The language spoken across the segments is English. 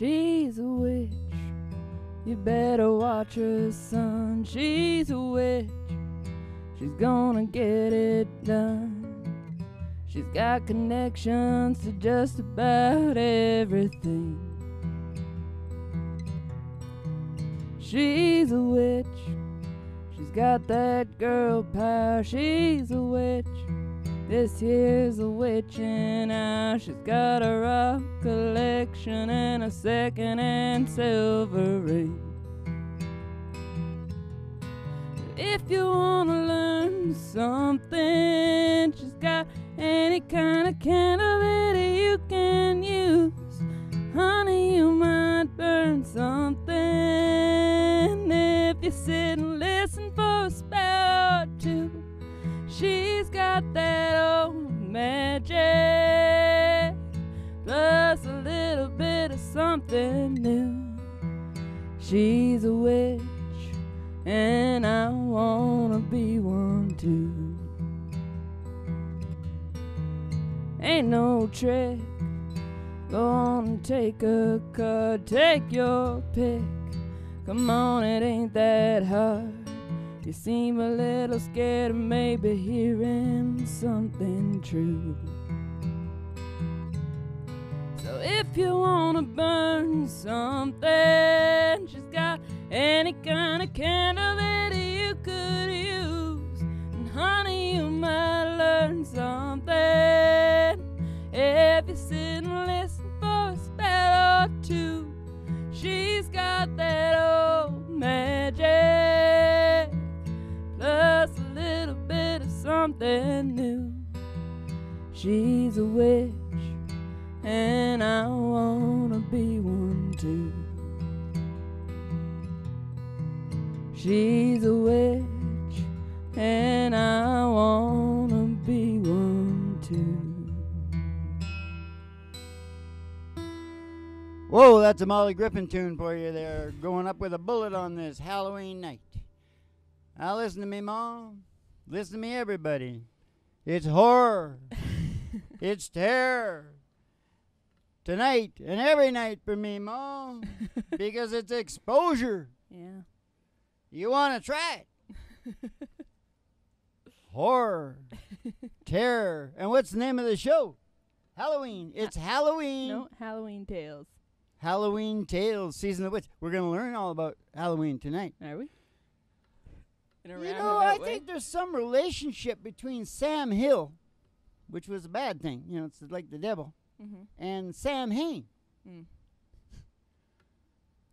She's a witch. You better watch her, son. She's a witch. She's gonna get it done. She's got connections to just about everything. She's a witch. She's got that girl power. She's a witch. This here's a witching now. She's got a rock collection and a second-hand silver ring. If you wanna learn something, she's got any kind of candle that you can use. Honey, you might burn something if you sit and listen for a spell or two. She's got that old magic, plus a little bit of something new. She's a witch, and I wanna be one too. Ain't no trick, go on and take a card, take your pick. Come on, it ain't that hard. You seem a little scared of maybe hearing something true. So if you wanna burn something, she's got any kind of candle that you could use. And honey, you might learn something if you sit and listen for a spell or two. She's got that old magic, plus a little bit of something new. She's a witch, and I wanna be one too. She's a witch, and I wanna be one too. Whoa, that's a Molly Griffin tune for you there, going up with a bullet on this Halloween night. Now listen to me, Mom. Listen to me, everybody. It's horror. It's terror. Tonight and every night for me, Mom. Because it's exposure. Yeah. You want to try it? Horror. Terror. And what's the name of the show? Halloween. It's Halloween. No, Halloween Tales. Halloween Tales, Season of the Witch. We're going to learn all about Halloween tonight. Are we? In a You know, roundabout I way? think there's some relationship between Sam Hill, which was a bad thing, you know, it's like the devil, and Sam Hain. Mm.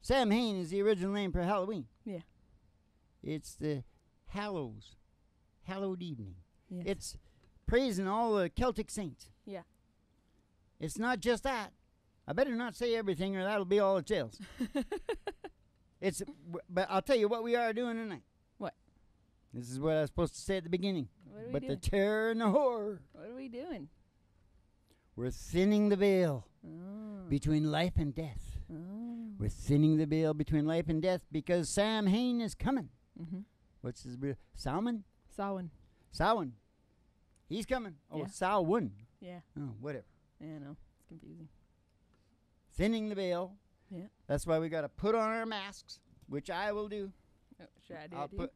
Sam Hain is the original name for Halloween. Yeah. It's the hallowed evening. Yes. It's praising all the Celtic saints. Yeah. It's not just that. I better not say everything or that'll be all it tells. But I'll tell you what we are doing tonight. What? This is what I was supposed to say at the beginning. What are we But doing? the terror and the horror. What are we doing? We're thinning the veil Oh. between life and death. Oh. We're thinning the veil between life and death because Sam Hain is coming. Mm-hmm. What's his real? Salmon? Samhain. Samhain. He's coming. Oh, Yeah. Samhain. Yeah. Oh, whatever. Yeah, I know. It's confusing. Thinning the veil. Yeah. That's why we got to put on our masks, which I will do. Oh, should I do I'll it too? put.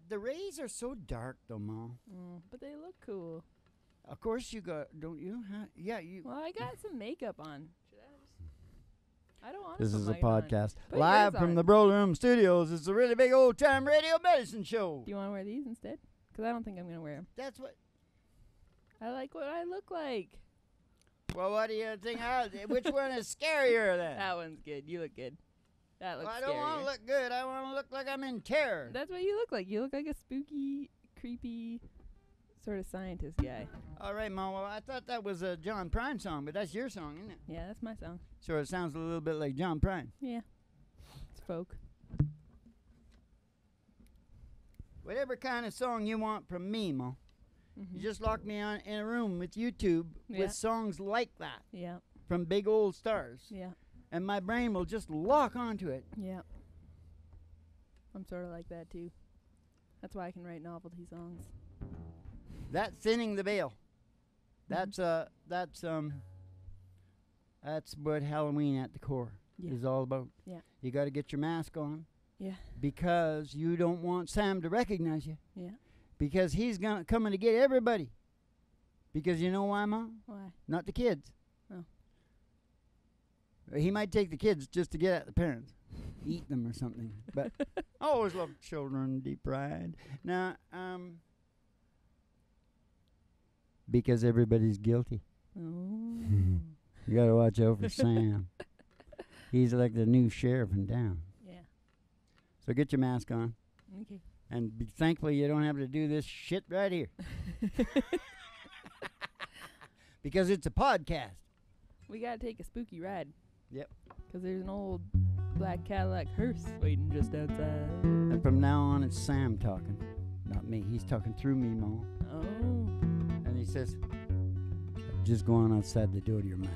The rays are so dark, though, Mom. But they look cool. Of course you got, don't you? Huh? Yeah, you. Well, I got some makeup on. Should I just... I don't want to This put is a mine on. podcast Put live yours from on. the Bro Room Studios. It's a really big old time radio medicine show. Do you want to wear these instead? Because I don't think I'm going to wear them. That's what. I like what I look like. Well, what do you think? Which one is scarier then? That one's good. You look good. That looks Well, I don't want scarier. to look good. I want to look like I'm in terror. That's what you look like. You look like a spooky, creepy sort of scientist guy. All right, Mom. Well, I thought that was a John Prine song, but that's your song, isn't it? Yeah, that's my song. So it sounds a little bit like John Prine. Yeah. It's folk. Whatever kind of song you want from me, Mom. Mm-hmm. You just lock me in a room with YouTube Yeah. with songs like that Yeah. from big old stars. Yeah. And my brain will just lock onto it. Yeah. I'm sort of like that too. That's why I can write novelty songs. That's thinning the veil. That's That's what Halloween at the core is all about. Yeah. You got to get your mask on. Yeah. Because you don't want Sam to recognize you. Yeah. Because he's coming to get everybody. Because you know why, Mom? Why? Not the kids. Oh. He might take the kids just to get at the parents. Eat them or something. But I always love children deep fried. Now, because everybody's guilty. Oh. You got to watch out for Sam. He's like the new sheriff in town. Yeah. So get your mask on. Okay. And be thankfully you don't have to do this shit right here. Because it's a podcast. We gotta take a spooky ride. Yep. Because there's an old black Cadillac hearse waiting just outside. And from now on, it's Sam talking, not me. He's talking through me, Mom. Oh. And he says, just go on outside the door to your mind.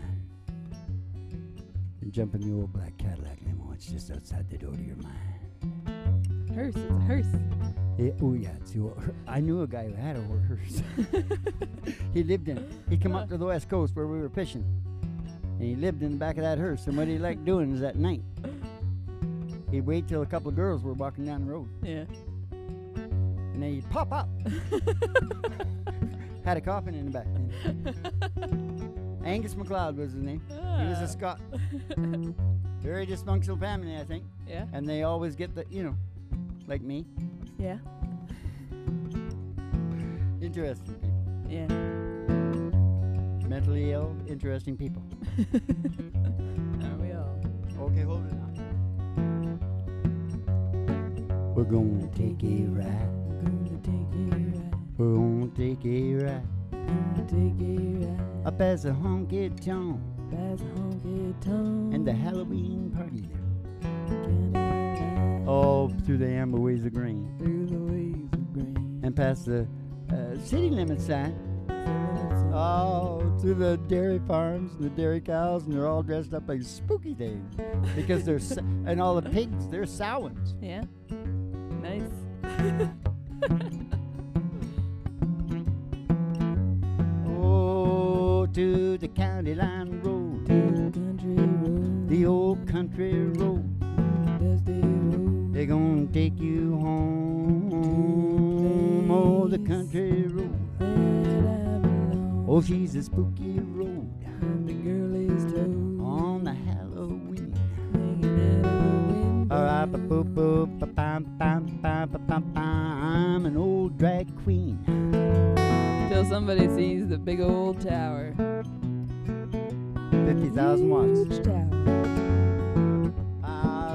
And jump in the old black Cadillac limo. It's just outside the door to your mind. Hearse, it's a hearse. Yeah, oh, yeah. It's the old, I knew a guy who had a hearse. He lived in it. He'd come up to the West Coast where we were fishing. And he lived in the back of that hearse. And what he liked doing is at night, he'd wait till a couple of girls were walking down the road. Yeah. And then he'd pop up. Had a coffin in the back. Angus MacLeod was his name. He was a Scot. Very dysfunctional family, I think. Yeah. And they always get the, like me. Yeah. Interesting people. Yeah. Mentally ill, interesting people. Are we all? Okay, hold it now. We're gonna take a ride. Gonna take a ride. We're gonna take a ride. Gonna take a ride. Up as a honky tonk. Past a honky tonk. And the Halloween party there. Candyland. Oh, through the amber ways of grain. Through the waves of grain. And past the city limit sign. Oh, through the dairy farms and the dairy cows, and they're all dressed up like spooky things. Because they're, and all the pigs, they're Samhains. Yeah. Nice. Oh, to the county line road. To the country road. The old country road. Dusty road. They're gonna take you home. Oh, the country road. Oh, she's a spooky road. And the girl is told. On the Halloween. Hanging out of the window. Alright, I'm an old drag queen. Till somebody sees the big old tower. 50,000 watts. Huge tower.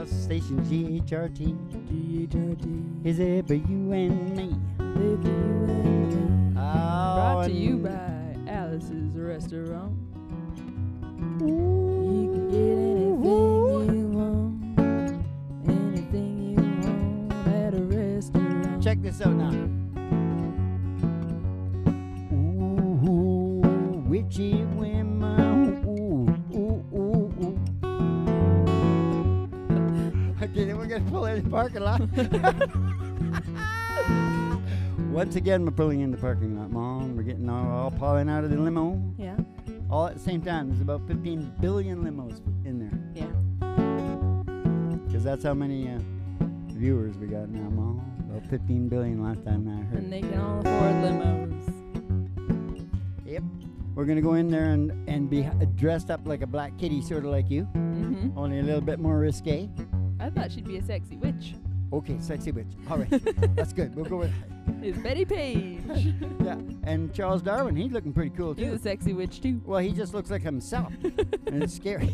Station GHRT. GHRT. Is it for you and me? There for you and me. Brought to you and by Alice's Restaurant. You can get anything you want. Anything you want at a restaurant. check this out now. Ooh, witchy women. Ooh, ooh, ooh, ooh. Okay, we're gonna pull in the parking lot. Once again, we're pulling in the parking lot, Mom. We're getting all piling out of the limo. Yeah. All at the same time. There's about 15 billion limos in there. Yeah. Because that's how many viewers we got now, Mom. About 15 billion last time I heard. And they can all afford limos. Yep. We're going to go in there and be dressed up like a black kitty, sort of like you. Mm-hmm. Only a little bit more risque. I thought she'd be a sexy witch. Okay, sexy witch. All right. That's good. We'll go with It's Betty Page. yeah. And Charles Darwin, he's looking pretty cool, He's too. a sexy witch, too. Well, he just looks like himself. And it's scary.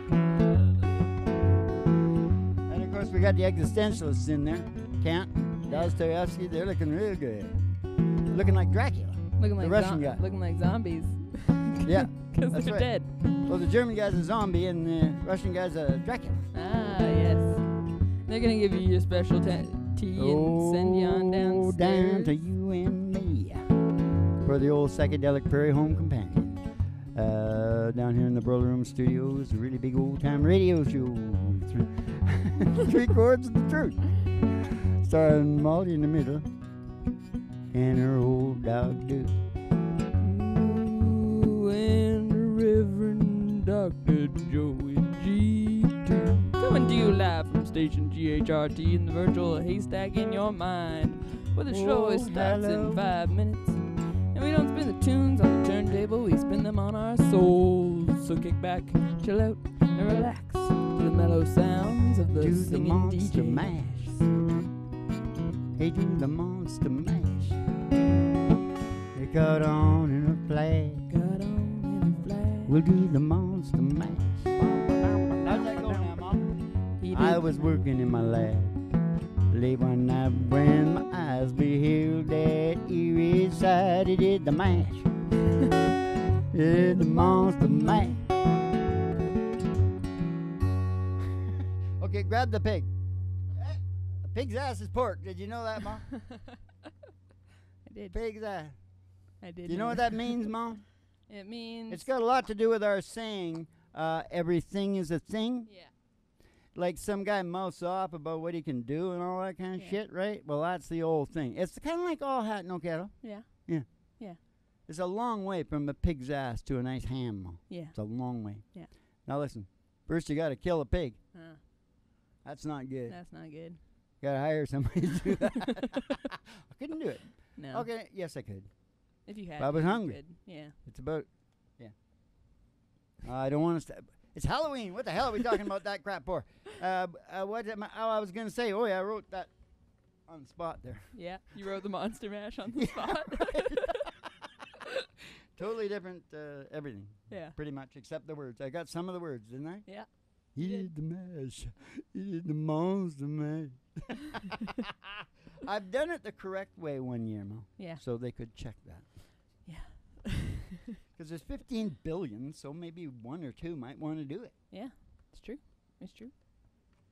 And, of course, we got the existentialists in there. Kant, Dostoevsky, they're looking real good. Looking like Dracula. Looking The like Russian guy. Looking like zombies. Yeah. Because That's they're right. dead. Well, the German guy's a zombie and the Russian guy's a Dracula. Ah, yes. They're going to give you your special tea and send you on Oh, downstairs. down to you and me. For the old psychedelic Prairie Home Companion. Down here in the Burl Room Studios, a really big old-time radio show. 3 Chords of the Truth. Starring Molly in the middle. And her old dog, Duke. Ooh, and the Reverend Dr. Joey G2. Coming to you live from station GHRT in the virtual haystack in your mind, where the show always starts in 5 minutes. And we don't spin the tunes on the turntable, we spin them on our souls. So kick back, chill out, and relax to the mellow sounds of the Do singing the monster DJ. mash. Hey, do the monster mash. It got on in a flash. Got on in a flash. We'll do the monster mash. How's that going now, Mom? I was working in my lab late one night when my eyes beheld that eerie sight. It did the mash. It did the monster mash. Okay, grab the pig. A pig's ass is pork. Did you know that, Mom? I did. Pig's ass. I did. You know what that means, Mom? It means. It's got a lot to do with our saying, everything is a thing. Yeah. Like some guy mouths off about what he can do and all that kind of shit, right? Well, that's the old thing. It's kind of like all hat, no cattle. Yeah. Yeah. Yeah. It's a long way from a pig's ass to a nice ham, Mom. Yeah. It's a long way. Yeah. Now listen, first you got to kill a pig. That's not good. That's not good. Got to hire somebody to do that. I couldn't do it. No. Okay, yes I could. If you had. I was you hungry. could. Yeah. It's about, I don't want to. It's Halloween. What the hell are we talking about that crap for? What am I was going to say? Oh, yeah, I wrote that on the spot there. Yeah. You wrote the monster mash on the spot. Totally different everything. Yeah. Pretty much, except the words. I got some of the words, didn't I? Yeah. He did the mash. He did the monster mash. I've done it the correct way one year, Mo. Yeah. So they could check that. Yeah. Because there's 15 billion, so maybe one or two might want to do it. Yeah. It's true. It's true.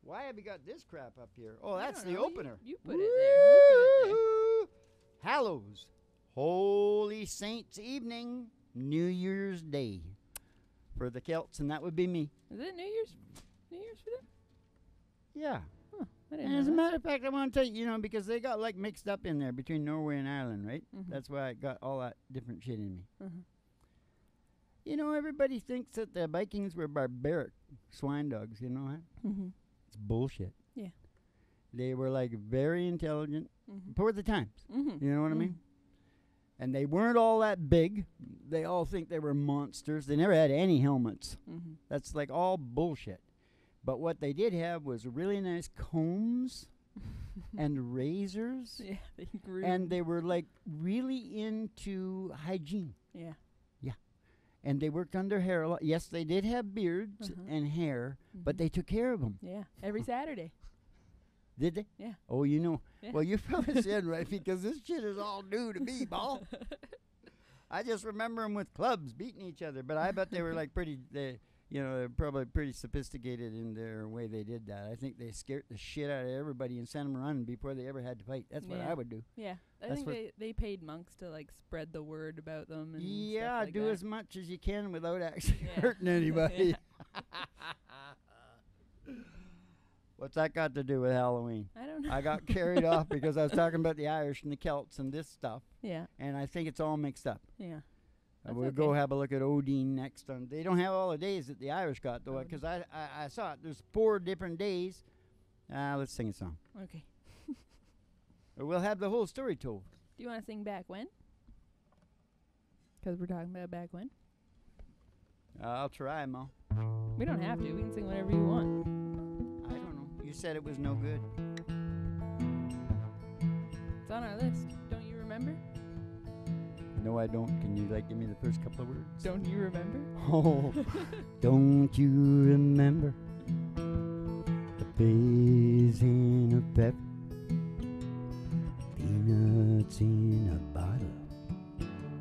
Why have you got this crap up here? Oh, I that's don't the know. opener. You put it there. You put it Woo! Hallows, Holy Saints Evening, New Year's Day for the Celts, and that would be me. there. Is it New Year's? New Year's for them? Yeah. Huh. I didn't And know as a that. matter of fact, I want to tell you, because they got like mixed up in there between Norway and Ireland, right? Mhm. That's why I got all that different shit in me. Mhm. Everybody thinks that the Vikings were barbaric swine dogs, you know that? Mhm. It's bullshit. Yeah. They were like very intelligent Mhm. for the times. Mhm. You know what I mean? And they weren't all that big. They all think they were monsters. They never had any helmets. Mhm. That's like all bullshit. But what they did have was really nice combs and razors. Yeah. They grew. And they were like really into hygiene. Yeah. And they worked on their hair a lot. Yes, they did have beards Uh-huh. and hair, but Mhm. they took care of them. Yeah. Every Saturday. Did they? Yeah. Oh, you know. Yeah. Well, you're probably saying right because this shit is all new to me, ball. I just remember them with clubs beating each other, but I bet they were like they're probably pretty sophisticated in their way they did that. I think they scared the shit out of everybody and sent them running before they ever had to fight. That's what Yeah. I would do. Yeah. I That's think what- they paid monks to like spread the word about them and Yeah, stuff like do that. as much as you can without actually Yeah. hurting anybody. What's that got to do with Halloween? I don't know. I got carried off because I was talking about the Irish and the Celts and this stuff, Yeah. and I think it's all mixed up. Yeah. That's We'll okay. go have a look at Odin next. They don't have all the days that the Irish got, though, Odin. because I saw it. There's 4 different days. Let's sing a song. Okay. Or we'll have the whole story told. Do you want to sing back when? Because we're talking about back when. I'll try, Mo. We don't have to. We can sing whatever you want. I don't know. You said it was no good. It's on our list. Don't you remember? No, I don't. Can you, give me the first couple of words? Don't you remember? Oh, don't you remember the peas in a pepper, peanuts in a bottle,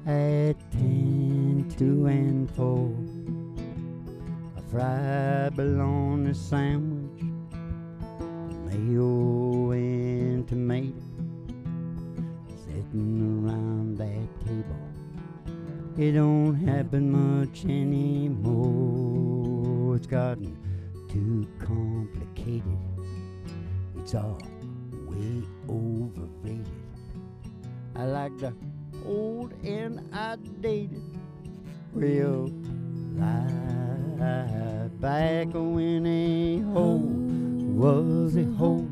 at 10, 2, and 4, a fried bologna sandwich, mayo and tomato, sitting around that table. It don't happen much anymore. It's gotten too complicated. It's all way overrated. I like the old and outdated real life. back when a hoe was a hoe.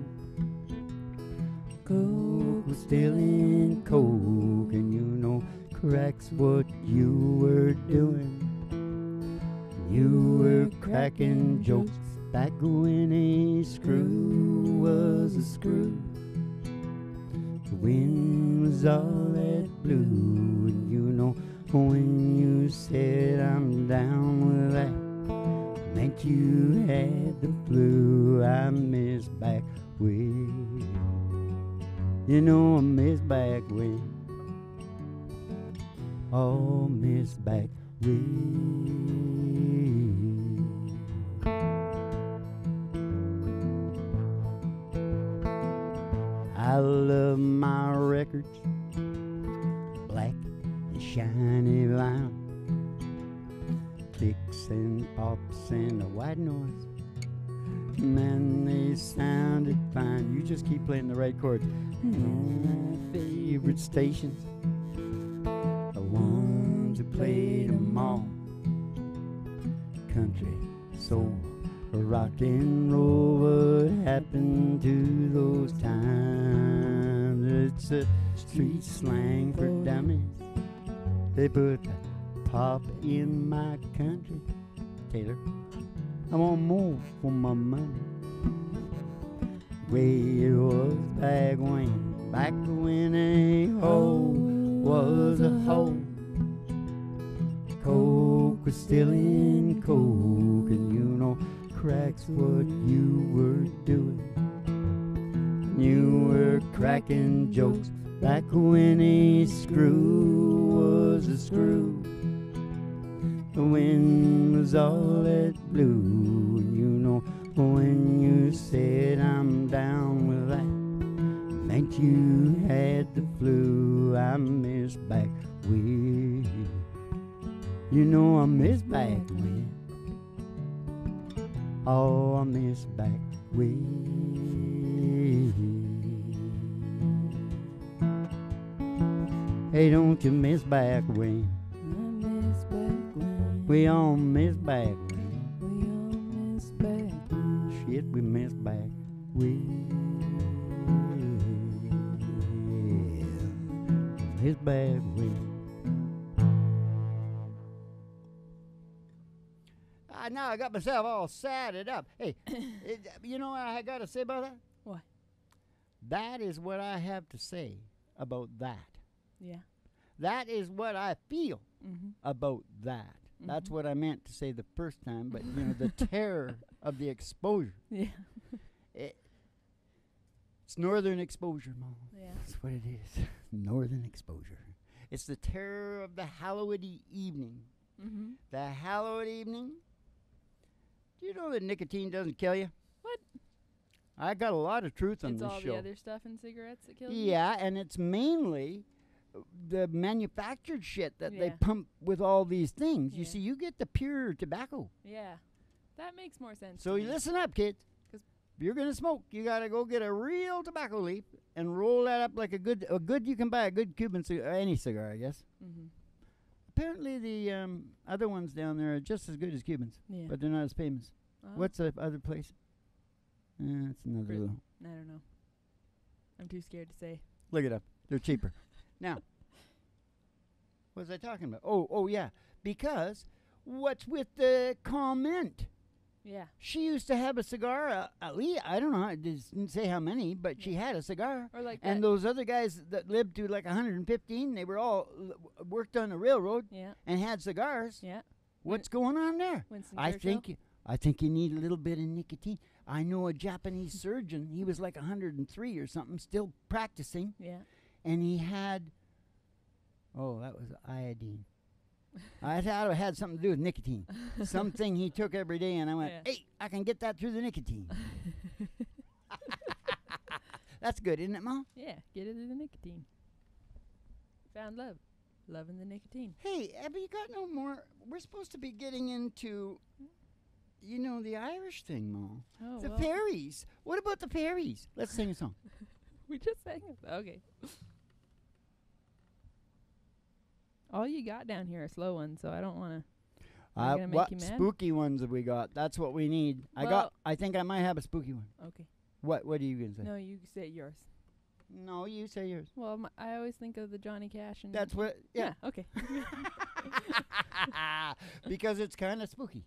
Coke was still in Coke, and you know cracks what you were doing. You were cracking jokes back when a screw was a screw. The wind was all that blue, and you know when you said I'm down with that, meant you had the flu. I miss back way. You know I miss back way. Oh, miss back way. I love my records, black and shiny vinyl, clicks and pops and the white noise. Man, they sounded fine. You just keep playing the right chords. My favorite stations, the ones who played them all. Country, soul, rock and roll. What happened to those times? It's a street slang for dummies. They put pop in my country. Taylor, I want more for my money. Way it was back when a hoe was a hoe. Coke was still in Coke, and you know cracks what you were doing. You were cracking jokes back when a screw was a screw. The wind was all that blue, and you know when you said I'm down with that, meant you had the flu. I miss back way. You know I miss back way. Oh, I miss back way. Hey, don't you miss back way? I miss back when. We all miss back way. We all miss back when. Shit, we miss back way. Miss back way. Now I got myself all sadded up. Hey, you know what I got to say about that? What? That is what I have to say about that. Yeah. That is what I feel about that. Mm-hmm. That's what I meant to say the first time, but you know, the terror of the exposure. Yeah. It's northern exposure, Mom. Yeah. That's what it is. Northern exposure. It's the terror of the hallowed evening. Mm-hmm. The hallowed evening. Do you know that nicotine doesn't kill you? What? I got a lot of truth on It's this all show. the other stuff in cigarettes that kills you? Yeah, and it's mainly the manufactured shit that they Yeah. pump with all these things. You Yeah. see, you get the pure tobacco. Yeah. That makes more sense. So to you me. listen up, kids. 'Cause- If you're gonna smoke, you gotta go get a real tobacco leaf and roll that up like a good. You can buy a good Cuban cigar, any cigar, I guess. Mhm. Apparently, the other ones down there are just as good as Cubans, Yeah. but they're not as famous. Oh, What's the other place? It's another Grit. little. I don't know. I'm too scared to say. Look it up. They're cheaper. Now, what was I talking about? Oh, yeah. Because what's with the comment? Yeah. She used to have a cigar. At least, I don't know. It didn't say how many, but she had a cigar. Or like And that. those other guys that lived to like 115, they were all worked on the railroad Yeah. and had cigars. Yeah. What's going on there? Winston I Churchill. think you need a little bit of nicotine. I know a Japanese surgeon. He was like 103 or something, still practicing, Yeah. and he had. Oh, that was iodine. I thought it had something to do with nicotine. Something he took every day, and I went, Yeah. "Hey, I can get that through the nicotine." That's good, isn't it, Mom? Yeah. Get it in the nicotine. Found love. Loving the nicotine. Hey, have you got no more? We're supposed to be getting into, you know, the Irish thing, Mom. Oh, The well. fairies. What about the fairies? Let's sing a song. We just sang it. Okay. All you got down here are slow ones, so I don't want to. gonna make What you mad? spooky ones have we got? That's what we need. I think I might have a spooky one. Okay. What are you gonna say? No, you say yours. No, you say yours. Well, I always think of the Johnny Cash and. That's what. Yeah. Okay. Because it's kind of spooky.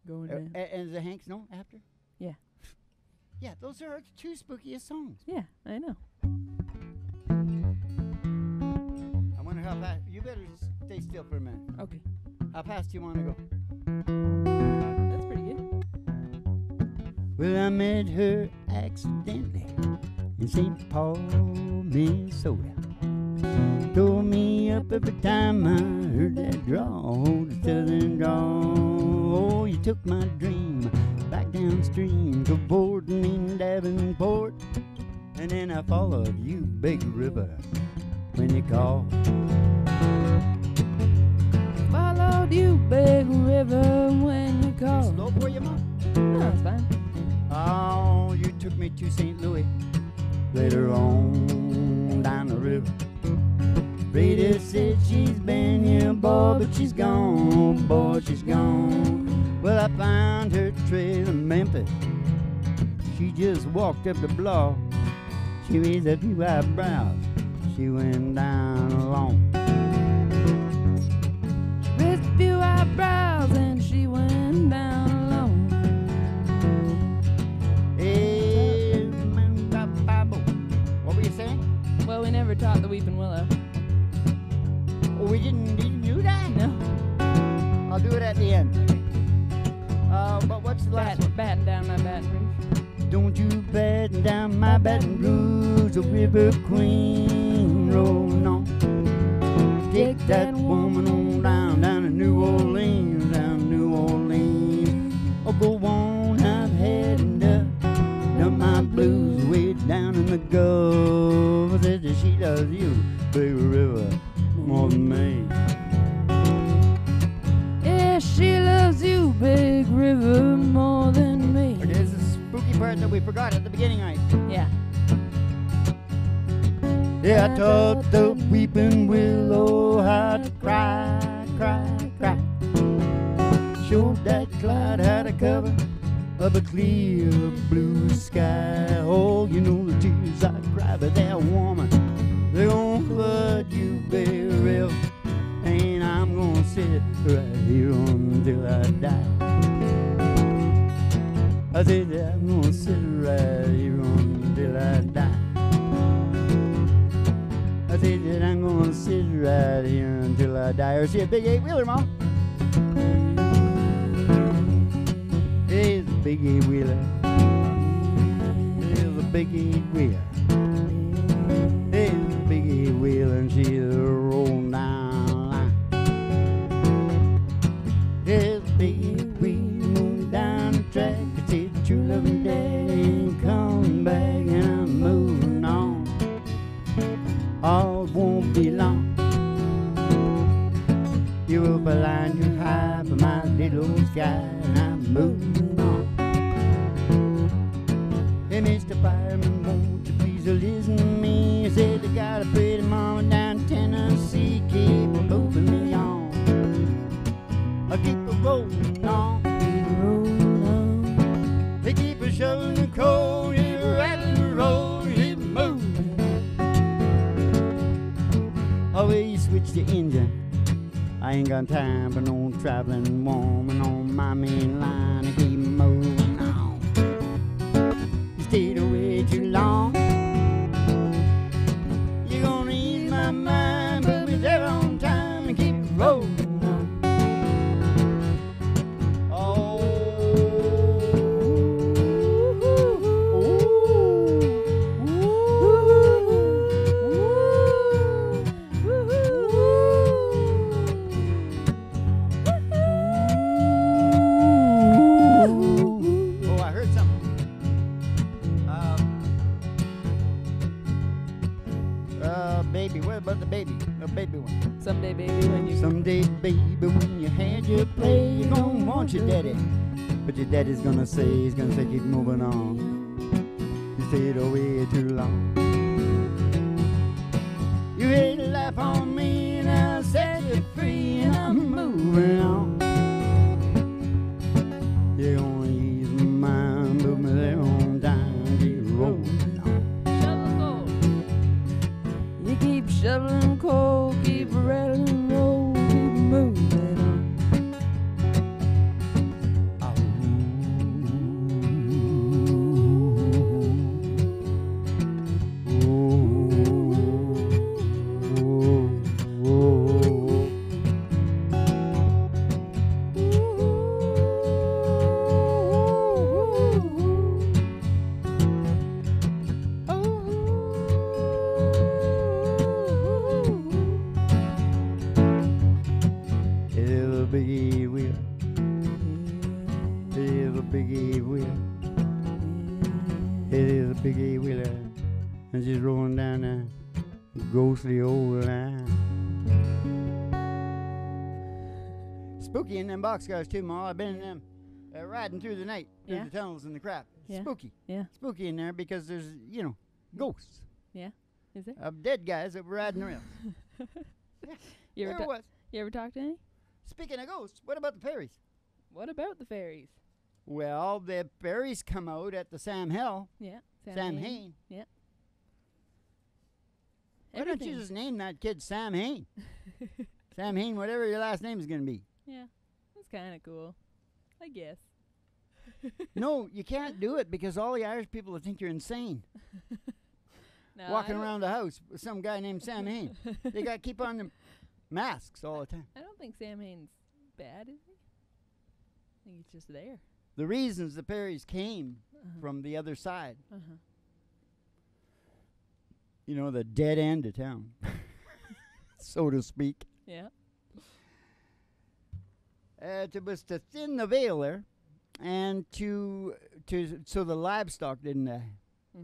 Going down. And the Hank Snow after. Yeah. Yeah, those are our two spookiest songs. Yeah, I know. I wonder how fast. You better stay still for a minute. Okay. How fast do you want to go? That's pretty good. Well, I met her accidentally in St. Paul, Minnesota. Tore me up every time I heard that draw, the southern draw. Oh, you took my dream back downstream to boarding in Davenport, and then I followed you, big river, when you called. Followed you, big river, when you called. Slow for you, Mom? No, it's fine. Oh, you took me to St. Louis later on down the river. Rita said she's been here, boy, but she's gone, boy, she's gone. Well, I found her trail in Memphis. She just walked up the block. She raised a few eyebrows. She went down alone. She raised a few eyebrows and she went down alone. Hey, what were you saying? Well, we never taught the Weeping Willow. Oh, we didn't do that? No. I'll do it at the end. But what's the last one? Batten down my Baton Rouge. Don't you batten down my Baton Rouge, the River Queen, rolling on. Take that woman on down to New Orleans, down to New Orleans. Oh, go on, I've had enough. Done my blues way down in the Gulf. Said that she loves you, big river, more than me. Yeah, she loves you, big river, more than me. Okay, there's a spooky part that we forgot at the beginning, right? Yeah. Yeah, I taught the weeping willow how to cry, cry, cry. Showed that cloud how to cover of a clear blue sky. Oh, you know the tears I cry for that woman, they're gonna flood you, baby, real. And I'm gonna sit right here until I die. I said that I'm gonna sit right here until I die. I said that I'm gonna sit right here until I die. Or see a big 8-wheeler, Mom. Here's a big 8-wheeler. Here's a big 8-wheeler. Here's a big 8-wheeler, and she's rolling down the line. Here's a big 8-wheeler moving down the track. I said true loving daddy ain't coming back, and I'm moving on. All won't be long. You will align you high for my little sky, and I'm moving on. Hey, Mr. Fireman, won't you please listen to me? I said I got a pretty mama down Tennessee. Keep moving me on. I keep rolling on. Rolling on. They keep shoveling the coal, you're rattling the road, keep moving. Oh, well, you switch the engine. I ain't got time for no traveling woman on my main line. I keep moving on. You stayed away too long. You're gonna ease my mind, but be there on time and keep rolling on. Oh, I heard something. Baby, what about the baby? The baby one. Someday, baby, when you. Someday, baby, when you had your play, you're gonna want your daddy. But your daddy's gonna say, he's gonna say, keep moving on. You stayed away too long. You had to laugh on me, and I'll set you free, and I'm moving on. shoveling coal, keep rattling roll, keep moving on. Biggie wheel, it is a biggie wheel, it is a biggie wheeler, and she's rolling down that ghostly old line. Spooky in them boxcars too, Ma. I've been in them riding through the night, through Yeah. the tunnels and the crap. Yeah. Spooky. Yeah. Spooky in there because there's, ghosts Yeah. Is it? of dead guys that were riding around. You ever There it was. you ever talk to any? Speaking of ghosts, what about the fairies? What about the fairies? Well, the fairies come out at the Sam Hill. Yeah. Sam Hain. Yeah. Why don't you just name that kid Sam Hain? Sam Hain, whatever your last name is going to be. Yeah. That's kind of cool. I guess. No, you can't do it because all the Irish people will think you're insane. No, Walking around the house with some guy named Sam Hain. They got to keep on them masks all the time. I don't think Sam Hain's bad, is he? I think he's just there. The reasons the fairies came from the other side. You know, the dead end of town, so to speak. Yeah. It was to thin the veil there, and so the livestock didn't die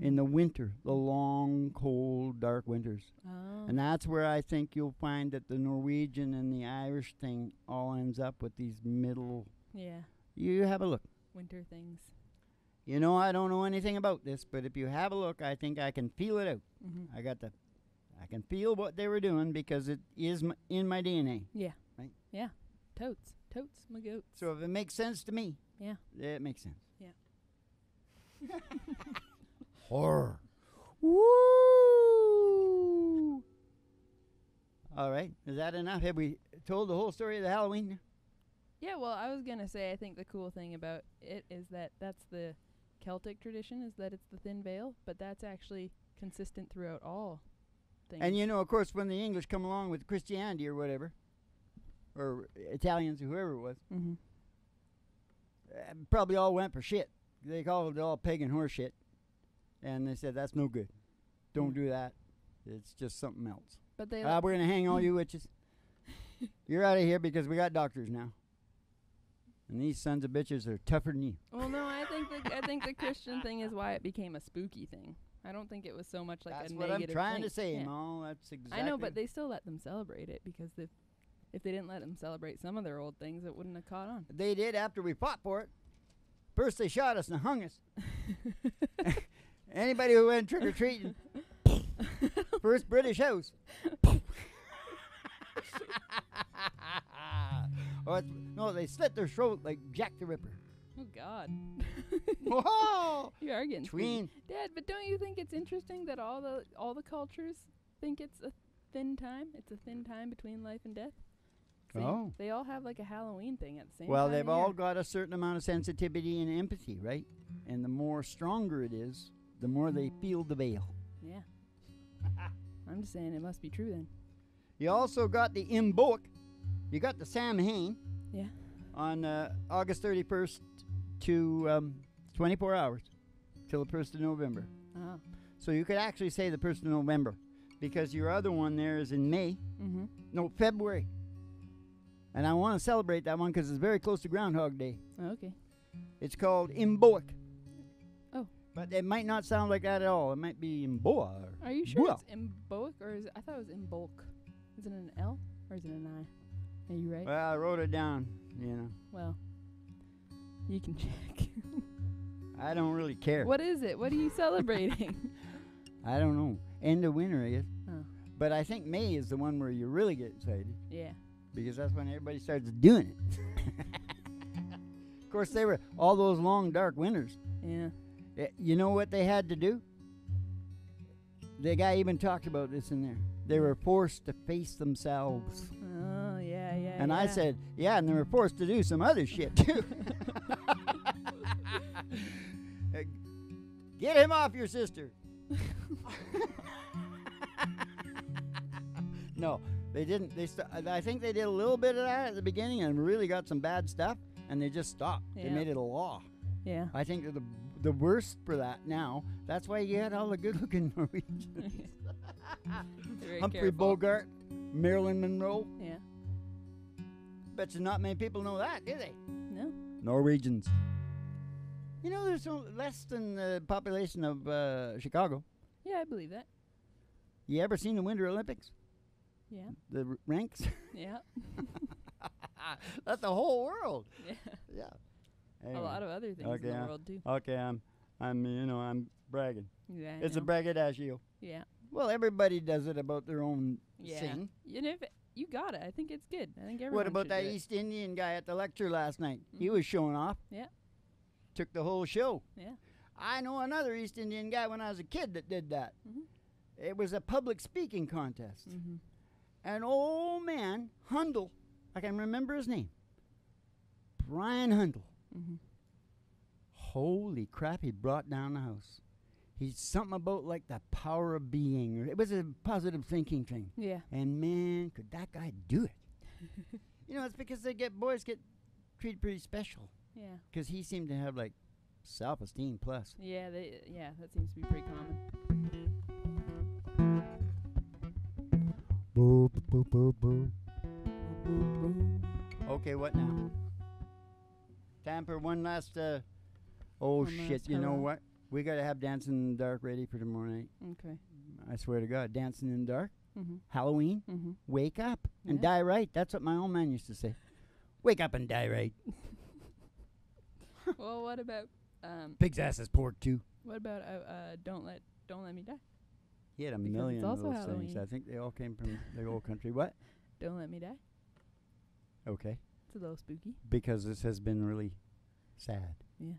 in the winter, the long, cold, dark winters. Oh. And that's where I think you'll find that the Norwegian and the Irish thing all ends up with these middle. Yeah. You have a look. Winter things. You know, I don't know anything about this, but if you have a look, I think I can feel it out. I can feel what they were doing because it is in my DNA. Yeah. Right? Yeah. Totes, my goats. So if it makes sense to me, Yeah. it makes sense. Yeah. Horror. Woo! All right. Is that enough? Have we told the whole story of the Halloween? Yeah, well, I was going to say I think the cool thing about it is that that's the Celtic tradition, is that it's the thin veil, but that's actually consistent throughout all things. And, of course, when the English come along with Christianity or whatever, or Italians or whoever it was, probably all went for shit. They called it all pagan horse shit. And they said, that's no good. Don't do that. It's just something else. But they we're going to hang all you witches. You're out of here because we got doctors now. And these sons of bitches are tougher than you. Well, no, I think the Christian thing is why it became a spooky thing. I don't think it was so much like That's a what negative I'm trying thing. to say, Yeah. Mo. That's exactly. I know, but they still let them celebrate it because if they didn't let them celebrate some of their old things, it wouldn't have caught on. They did after we fought for it. First they shot us and hung us. Anybody who went trick-or-treating. First British house. No, they slit their throat like Jack the Ripper. Oh, God. Whoa! You are getting Tween. spooky. Dad, but don't you think it's interesting that all the cultures think it's a thin time? It's a thin time between life and death? Oh. They all have like a Halloween thing at the same time. Well, they've all got a certain amount of sensitivity and empathy, right? And the more stronger it is, the more they feel the veil. Yeah. I'm just saying it must be true then. You also got the Imbolc. You got the Sam Hain. Yeah. On August 31st to 24 hours till the 1st of November. Oh. So you could actually say the 1st of November because your other one there is in May. Mm-hmm. No, February. And I want to celebrate that one because it's very close to Groundhog Day. Oh, okay. It's called Imbolc. Oh. But it might not sound like that at all. It might be Imboa. Are you sure it's Imbolc or is it, I thought it was Imbolc. Is it an L or is it an I? Are you right? Well, I wrote it down, Well, you can check. I don't really care. What is it? What are you celebrating? I don't know. End of winter, I guess. Oh. But I think May is the one where you really get excited. Yeah. Because that's when everybody starts doing it. Of course, they were all those long, dark winters. Yeah. You know what they had to do? the guy even talked about this in there. They were forced to face themselves. Oh, yeah. And I said, yeah, and they were forced to do some other shit, too. Get him off your sister. No, they didn't. I think they did a little bit of that at the beginning and really got some bad stuff, and they just stopped. Yeah. They made it a law. Yeah. I think they're the worst for that now. That's why you had all the good-looking Norwegians. Humphrey Bogart, Marilyn Monroe. Yeah. Bet you not many people know that, do they? No. Norwegians. You know, there's less than the population of Chicago. Yeah, I believe that. You ever seen the Winter Olympics? Yeah. The ranks? Yeah. That's the whole world. Yeah. Yeah. Anyway. A lot of other things in the world too. Okay, I'm bragging. Yeah. It's a braggadocio. Yeah. Well, everybody does it about their own thing. You know, you got it. I think it's good. I think everyone. What about should that do it. East Indian guy at the lecture last night? He was showing off. Yeah. Took the whole show. Yeah. I know another East Indian guy when I was a kid that did that. Mm-hmm. It was a public speaking contest. Mm-hmm. An old man, Hundle, I can remember his name. Brian Hundle. Mm-hmm. Holy crap, he brought down the house. He's something about like the power of being. It was a positive thinking thing. Yeah. And man, could that guy do it. You know, it's because boys get treated pretty special. Yeah. Because he seemed to have like self-esteem plus. Yeah, that seems to be pretty common. Boop, boop, boop, boop. Boop, boop. Okay, what now? Time for one last, One shit, last you know hurrah. what? We got to have Dancing in the Dark ready for tomorrow night. Okay. I swear to God, Dancing in the Dark, Mm-hmm. Halloween, Mm-hmm. wake up and Yeah. die right. That's what my old man used to say. Wake up and die right. Well, what about Pig's ass is pork too. don't let me die? He had a Because million it's of also those Halloween. things. I think they all came from the old country. What? Don't let me die. Okay. It's a little spooky. Because this has been really sad. Yeah.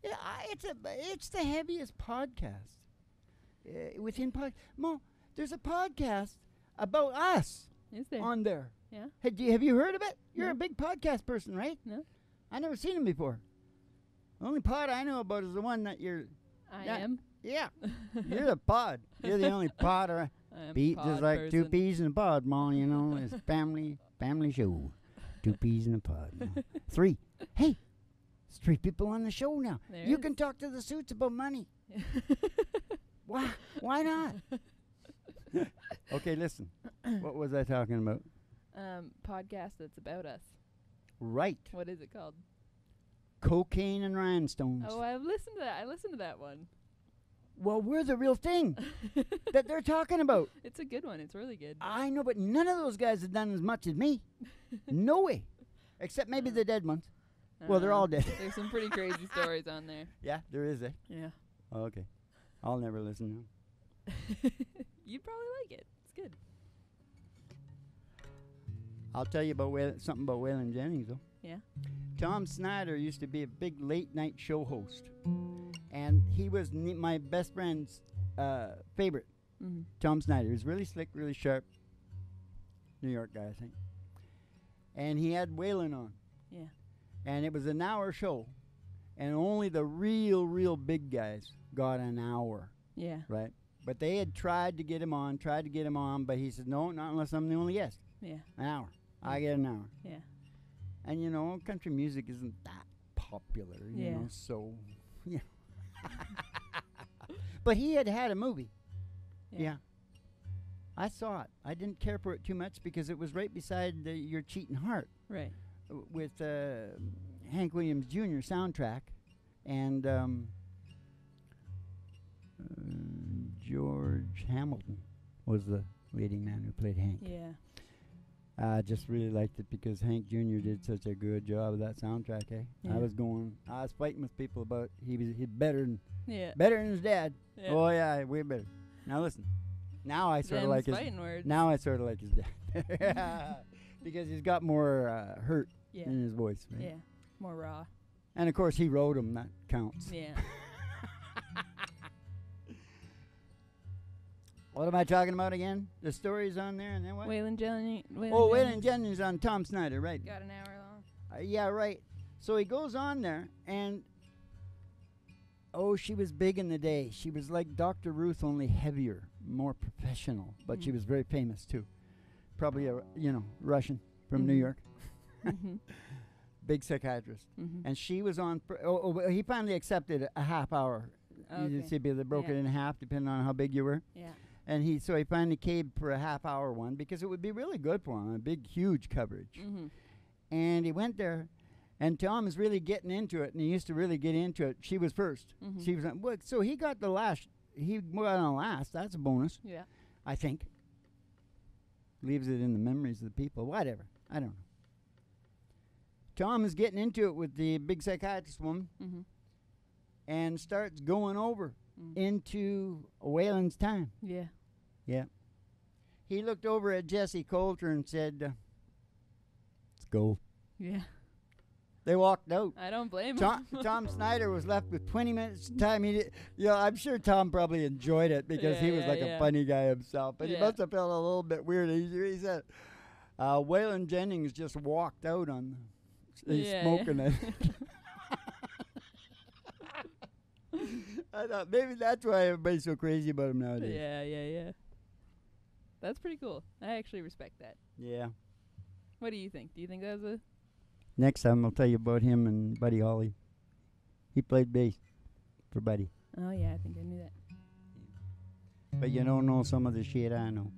Yeah, it's the heaviest podcast within Mo, there's a podcast about us Is there? on there. Yeah. Have you heard of it? You're No. a big podcast person, right? No. I never seen him before. The only pod I know about is the one that you're. I Yeah. am. Yeah, you're the pod. You're the only pod. I am Beat pod just like two person. peas in a pod, Mom. You know, it's family show. 2 peas in a pod. Ma. 3. Hey, it's 3 people on the show now. There You is. can talk to the suits about money. Why? Why not? Okay, listen. What was I talking about? Podcast that's about us. Right. What is it called? Cocaine and rhinestones. Oh, I've listened to that. I listened to that one. Well, we're the real thing that they're talking about. It's a good one. It's really good. I know, but none of those guys have done as much as me. No way. Except maybe the dead ones. Well, they're all dead. There's some pretty crazy stories on there. Yeah, there is, eh? Yeah. Oh, okay. I'll never listen to them. You'd probably like it. It's good. I'll tell you about something about Waylon Jennings, though. Yeah. Tom Snyder used to be a big late-night show host. And he was my best friend's favorite. Mm-hmm. Tom Snyder. He's really slick, really sharp. New York guy, I think. And he had Waylon on. Yeah. And it was an hour show. And only the real big guys got an hour, Yeah. right? But they had tried to get him on, but he said, no, not unless I'm the only guest. Yeah. An hour. I get an hour. Yeah. And, you know, country music isn't that popular, you Yeah. know, so, yeah. But he had a movie. Yeah. I saw it. I didn't care for it too much because it was right beside Your Cheating Heart Right. with Hank Williams Jr. soundtrack and George Hamilton was the leading man who played Hank. Yeah. I just really liked it because Hank Jr. did such a good job of that soundtrack, eh? Yeah. I was fighting with people about he's better than his dad. Yeah. Oh yeah, way better. Now listen. Now I sort of like his fighting words. Now I sort of like his dad. Because he's got more hurt Yeah. in his voice, right? Yeah. More raw. And of course he wrote him, that counts. Yeah. What am I talking about again? The story's on there, and then what? Waylon Jennings. Waylon Jennings on Tom Snyder, right? Got an hour long. Yeah, right. So he goes on there, and she was big in the day. She was like Dr. Ruth, only heavier, more professional, but she was very famous too. Probably a Russian from New York. Big psychiatrist. And she was on. He finally accepted a half hour. You see, they broke it in half, depending on how big you were. Yeah. And he finally caved for a half hour one because it would be really good for him, a big, huge coverage. And he went there, and Tom is really getting into it, and he used to really get into it. She was first. She was so he got the last. He went on last. That's a bonus. Yeah. I think. Leaves it in the memories of the people. Whatever. I don't know. Tom is getting into it with the big psychiatrist woman, and starts going over into Waylon's time. Yeah. Yeah. He looked over at Jesse Coulter and said, let's go. Yeah. They walked out. I don't blame him. Tom Snyder was left with 20 minutes time. I'm sure Tom probably enjoyed it because he was like a funny guy himself. But he must have felt a little bit weird. He said, Waylon Jennings just walked out on smoking it. I thought maybe that's why everybody's so crazy about him nowadays. Yeah. That's pretty cool. I actually respect that. Yeah. What do you think? Do you think that was a... Next time I'll tell you about him and Buddy Holly. He played bass for Buddy. Oh, yeah, I think I knew that. But you don't know some of the shit I know.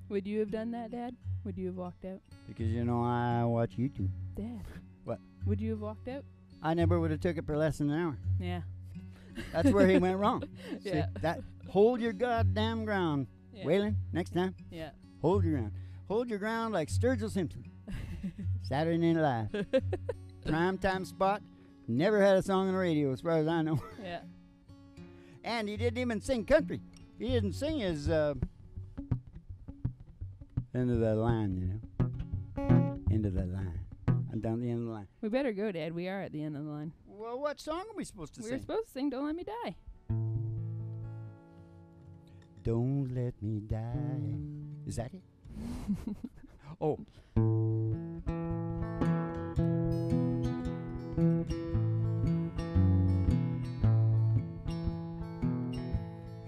Would you have done that, Dad? Would you have walked out? Because, I watch YouTube. Dad. What? Would you have walked out? I never would have took it for less than an hour. Yeah. That's where he went wrong. Yeah. See, hold your goddamn ground. Yeah. Waylon, next time. Yeah. Hold your ground. Hold your ground like Sturgill Simpson. Saturday Night Live. Primetime spot. Never had a song on the radio as far as I know. Yeah. And he didn't even sing country. He didn't sing his end of that line, End of that line. I'm down the end of the line. We better go, Dad. We are at the end of the line. Well, what song are we supposed to sing? We're supposed to sing Don't Let Me Die. Don't let me die. Is that it? Oh.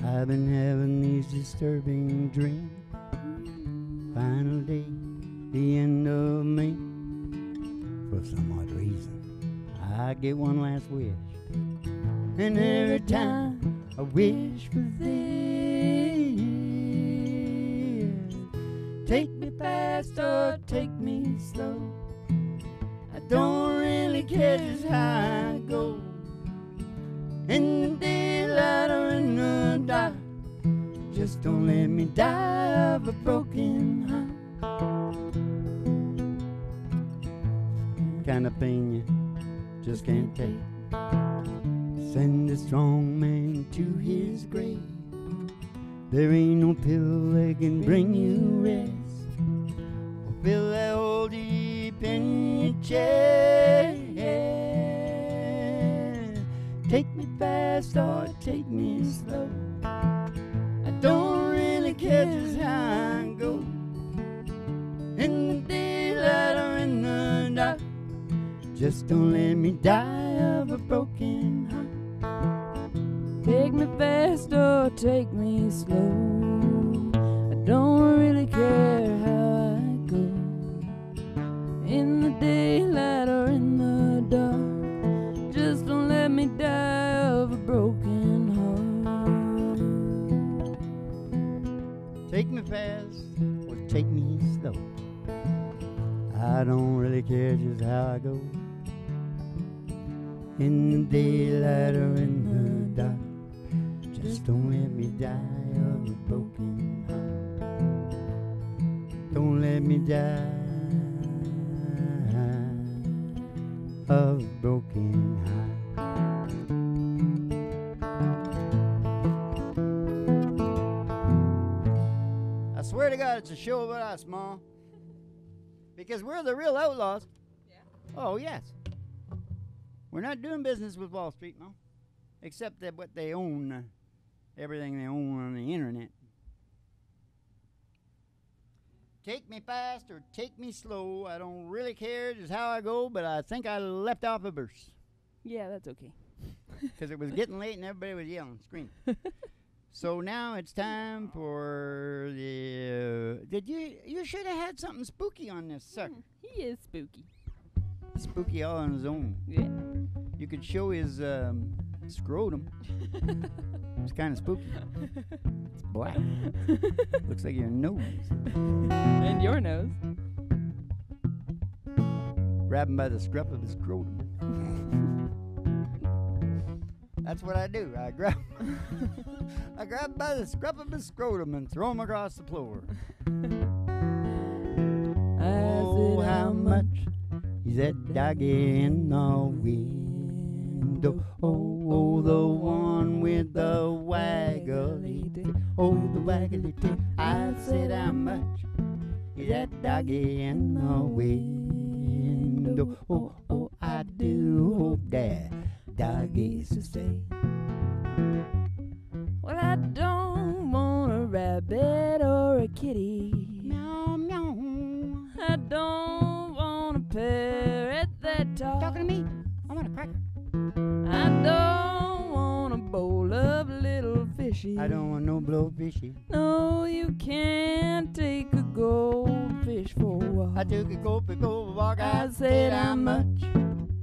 I've been having these disturbing dreams. Final day, the end of May. For some odd reason, I get one last wish. And every time I wish for this, take me fast or take me slow. I don't really care just how I go. In the daylight or in the dark, just don't let me die of a broken heart. Kind of thing you just can't take. Send a strong man to his grave. There ain't no pill that can bring you rest, or fill that hole deep in your chest. Take me fast or take me slow. I don't really care just how I go. In the daylight or in the dark, just don't let me die of a broken heart. Take me fast or take me slow. I don't really care how I go. In the daylight or in the dark, just don't let me die of a broken heart. Take me fast or take me slow. I don't really care just how I go. In the daylight or in the dark, just don't let me die of a broken heart. Don't let me die of a broken heart. I swear to God, it's a show about us, Ma. Because we're the real outlaws. Yeah. Oh, yes. We're not doing business with Wall Street, no. Except that what they own, everything they own on the internet. take me fast or take me slow. I don't really care just how I go, but I think I left off a verse. Yeah, that's okay. Because it was getting late and everybody was yelling, screaming. So now it's time for the... You should have had something spooky on this sucker. He is spooky. Spooky all on his own. Yeah. You could show his scrotum. It's kind of spooky. It's black. Looks like your nose. And your nose. Grab him by the scruff of his scrotum. That's what I do. I grab him by the scruff of his scrotum and throw him across the floor. Oh, how much is that doggy in the window? Oh, the one with the waggly tail. Oh, the waggly tail. I said, how much is that doggy in the window? Oh, I do hope that doggies to stay. Well, I don't want a rabbit or a kitty. Meow, meow. I don't want a parrot that talks. Talking to me? I want a cracker. I don't want a bowl of little fishy. I don't want no blowfishy. No, you can't take a goldfish for a walk. I took a goldfish for a walk. I said, how much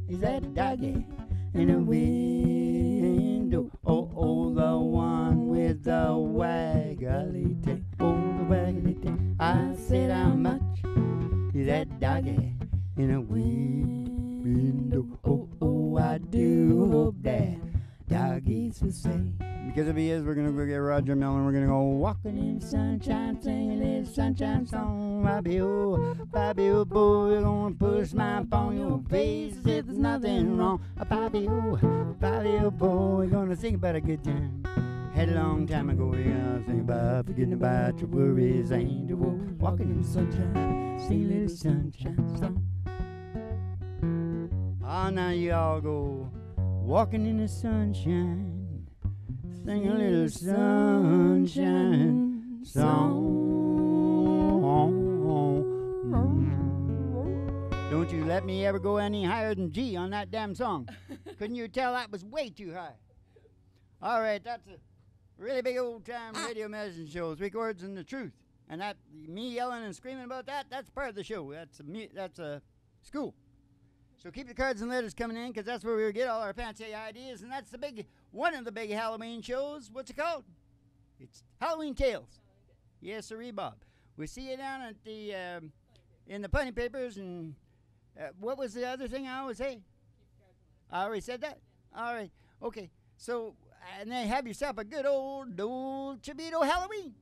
is that doggy in the window? Oh, the one with the waggly tail. Oh, the waggly tail. I said, how much is that doggy in the window? Oh, I do hope that doggies will say. Because if he is, we're going to go get Roger Mellon. We're going to go walking in the sunshine, singing a little sunshine song. Bobby, oh, boy, you're going to push my phone. Your face as if there's nothing wrong. Bobby, oh, boy, we're going to sing about a good time. Had a long time ago, we're going to sing about forgetting about your worries. Ain't you walking in the sunshine, sing a little sunshine song. Oh, now you all go walking in the sunshine. Sing a little sunshine song. Don't you let me ever go any higher than G on that damn song. Couldn't you tell that was way too high? All right, that's a really big old time radio medicine show, 3Chords and the Truth. And that, me yelling and screaming about that, that's part of the show. That's a school. So keep the cards and letters coming in, because that's where we get all our fancy ideas. And that's one of the big Halloween shows. What's it called? It's Halloween Tales. Yes, sirree, Bob. We see you down at the in the punny papers. And what was the other thing I always say? I already said that? All right. Okay. So, and then have yourself a good old Chibito Halloween.